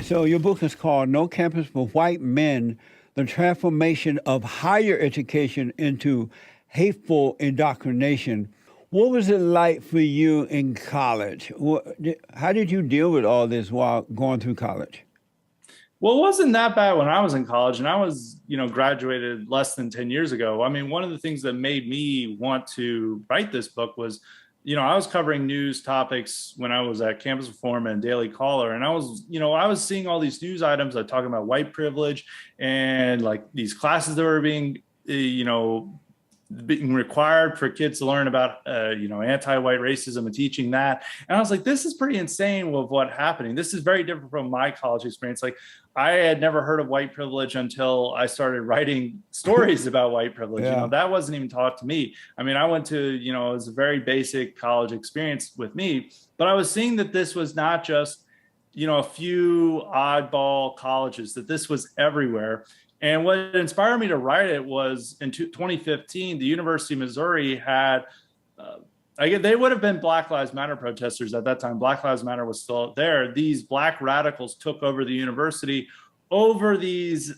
So your book is called No Campus for White Men, The Transformation of Higher Education into Hateful Indoctrination. What was it like for you in college? How did you deal with all this while going through college? Well, it wasn't that bad when I was in college, and I was, graduated less than 10 years ago. I mean, one of the things that made me want to write this book was, I was covering news topics when I was at Campus Reform and Daily Caller, and I was seeing all these news items that talking about white privilege and like these classes that were being required for kids to learn about anti-white racism and teaching that. And I was like, this is pretty insane with what's happening. This is very different from my college experience. Like, I had never heard of white privilege until I started writing stories about white privilege. Yeah. That wasn't even taught to me. I mean, I went to, it was a very basic college experience with me, but I was seeing that this was not just, a few oddball colleges, that this was everywhere. And what inspired me to write it was in 2015, the University of Missouri had, they would have been Black Lives Matter protesters at that time. Black Lives Matter was still there. These Black radicals took over the university over these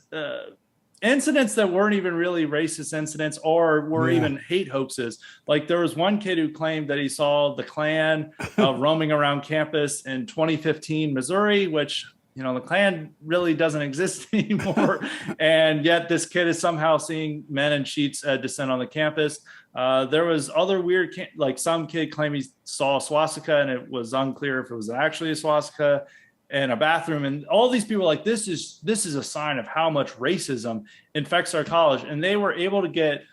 incidents that weren't even really racist incidents or were even hate hoaxes. Like, there was one kid who claimed that he saw the Klan roaming around campus in 2015 Missouri, which the Klan really doesn't exist anymore. And yet this kid is somehow seeing men in sheets descend on the campus. There was other weird, like some kid claimed he saw a swastika and it was unclear if it was actually a swastika in a bathroom. And all these people were like, this is a sign of how much racism infects our college. And they were able to get,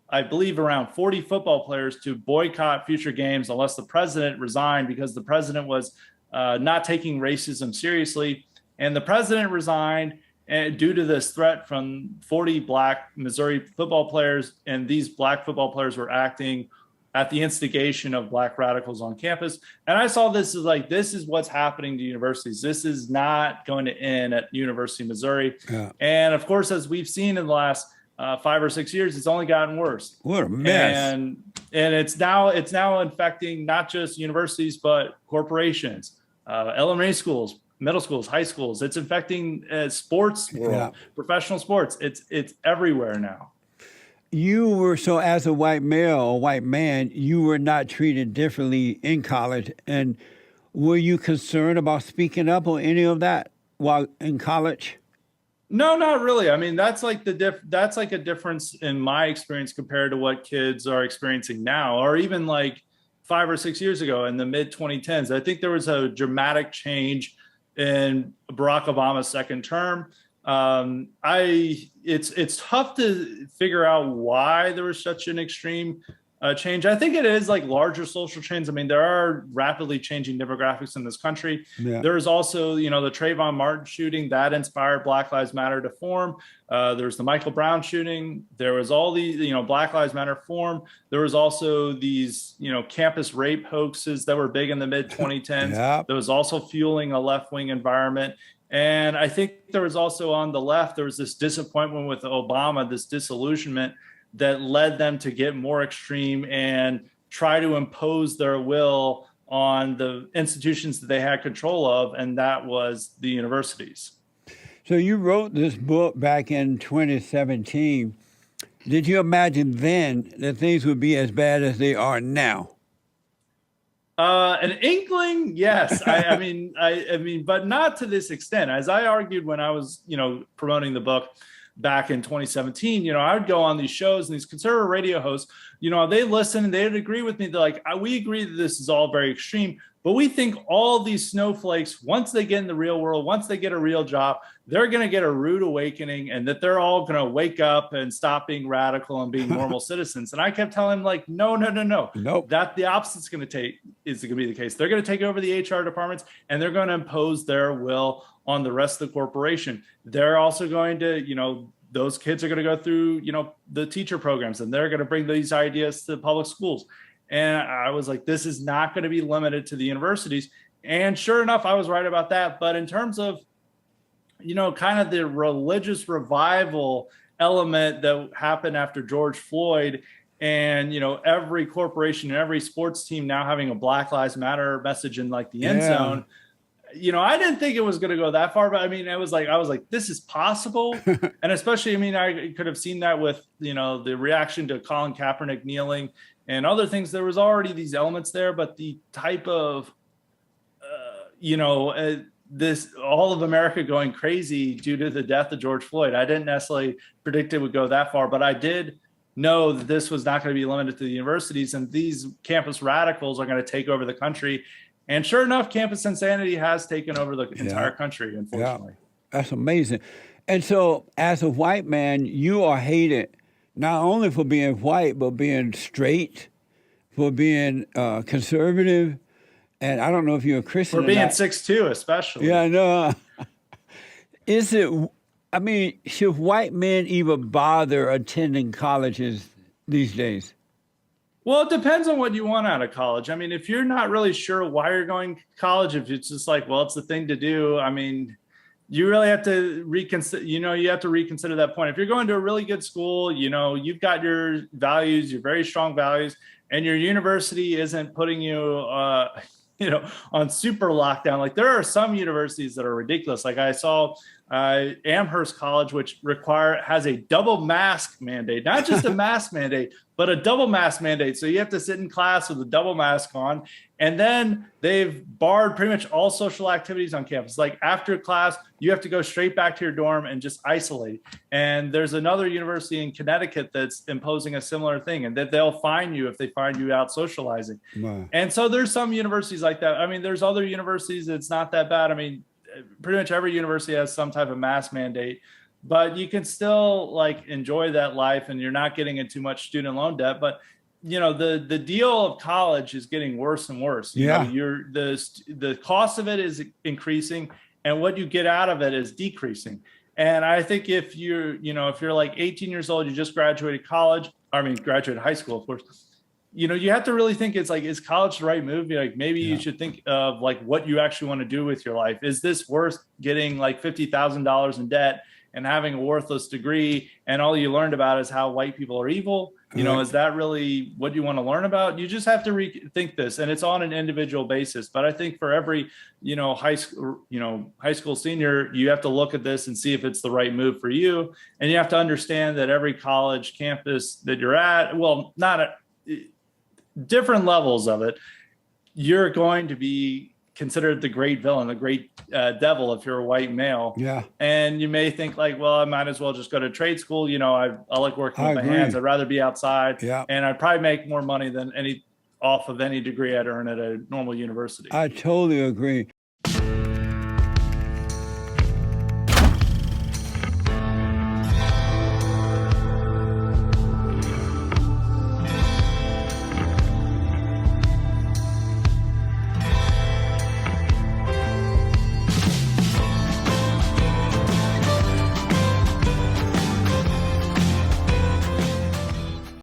I believe, around 40 football players to boycott future games unless the president resigned, because the president was not taking racism seriously. And the president resigned due to this threat from 40 Black Missouri football players. And these Black football players were acting at the instigation of Black radicals on campus. And I saw this as like, this is what's happening to universities. This is not going to end at University of Missouri. Yeah. And of course, as we've seen in the last 5 or 6 years, it's only gotten worse. What a mess. And it's now infecting not just universities, but corporations, elementary schools, middle schools, high schools. It's affecting sports world, professional sports. It's everywhere now. So as a white male or white man, you were not treated differently in college. And were you concerned about speaking up or any of that while in college? No, not really. I mean, that's like that's like a difference in my experience compared to what kids are experiencing now, or even like 5 or 6 years ago in the mid 2010s. I think there was a dramatic change in Barack Obama's second term. It's tough to figure out why there was such an extreme change. I think it is like larger social trends. I mean, there are rapidly changing demographics in this country. Yeah. There's also, the Trayvon Martin shooting that inspired Black Lives Matter to form. There's the Michael Brown shooting. There was all these, Black Lives Matter form. There was also these, campus rape hoaxes that were big in the mid 2010s. That was also fueling a left-wing environment. And I think there was also on the left, there was this disappointment with Obama, this disillusionment that led them to get more extreme and try to impose their will on the institutions that they had control of, and that was the universities. So you wrote this book back in 2017. Did you imagine then that things would be as bad as they are now? An inkling, yes. I mean, but not to this extent. As I argued when I was, promoting the book back in 2017, I would go on these shows and these conservative radio hosts, they listen and they'd agree with me. They're like, we agree that this is all very extreme, but we think all these snowflakes, once they get in the real world, once they get a real job, they're going to get a rude awakening and that they're all going to wake up and stop being radical and being normal citizens. And I kept telling them like, no. Nope. That the opposite is going to be the case. They're going to take over the HR departments and they're going to impose their will on the rest of the corporation. They're also going to, those kids are going to go through, the teacher programs and they're going to bring these ideas to the public schools. And I was like, this is not going to be limited to the universities. And sure enough, I was right about that. But in terms of, kind of the religious revival element that happened after George Floyd and, every corporation and every sports team now having a Black Lives Matter message in like the end zone, I didn't think it was going to go that far, but I mean, I was like, this is possible. And especially, I mean, I could have seen that with, the reaction to Colin Kaepernick kneeling and other things. There was already these elements there, but the type of, this all of America going crazy due to the death of George Floyd, I didn't necessarily predict it would go that far, but I did know that this was not going to be limited to the universities, and these campus radicals are going to take over the country. And sure enough, campus insanity has taken over the entire country, unfortunately. Yeah. That's amazing. And so, as a white man, you are hated not only for being white, but being straight, for being conservative. And I don't know if you're a Christian. For being 6'2", especially. Yeah, I know. I mean, should white men even bother attending colleges these days? Well, it depends on what you want out of college. I mean, if you're not really sure why you're going to college, if it's just like, well, it's the thing to do, I mean, you really have to reconsider, you have to reconsider that point. If you're going to a really good school, you've got your values, your very strong values, and your university isn't putting you, on super lockdown. Like there are some universities that are ridiculous. Like I saw Amherst College, which has a double mask mandate, not just a mask mandate, but a double mask mandate. So you have to sit in class with a double mask on. And then they've barred pretty much all social activities on campus. Like after class, you have to go straight back to your dorm and just isolate. And there's another university in Connecticut that's imposing a similar thing, and that they'll fine you if they find you out socializing. Wow. And so there's some universities like that. I mean, there's other universities that's not that bad. I mean, pretty much every university has some type of mask mandate, but you can still like enjoy that life, and you're not getting into too much student loan debt. But the deal of college is getting worse and worse. The cost of it is increasing, and what you get out of it is decreasing. And I think if you're like 18 years old, you just graduated graduated high school, of course, you have to really think, it's like, is college the right move? Like maybe you should think of like what you actually want to do with your life. Is this worth getting like $50,000 in debt and having a worthless degree, and all you learned about is how white people are evil? Is that really what you want to learn about? You just have to rethink this, and it's on an individual basis. But I think for every, high school senior, you have to look at this and see if it's the right move for you. And you have to understand that every college campus that you're at, well, not at different levels of it, you're going to be considered the great villain, the great devil if you're a white male. Yeah. And you may think like, well, I might as well just go to trade school. I like working with my hands. I'd rather be outside. Yeah. And I'd probably make more money than off of any degree I'd earn at a normal university. I totally agree.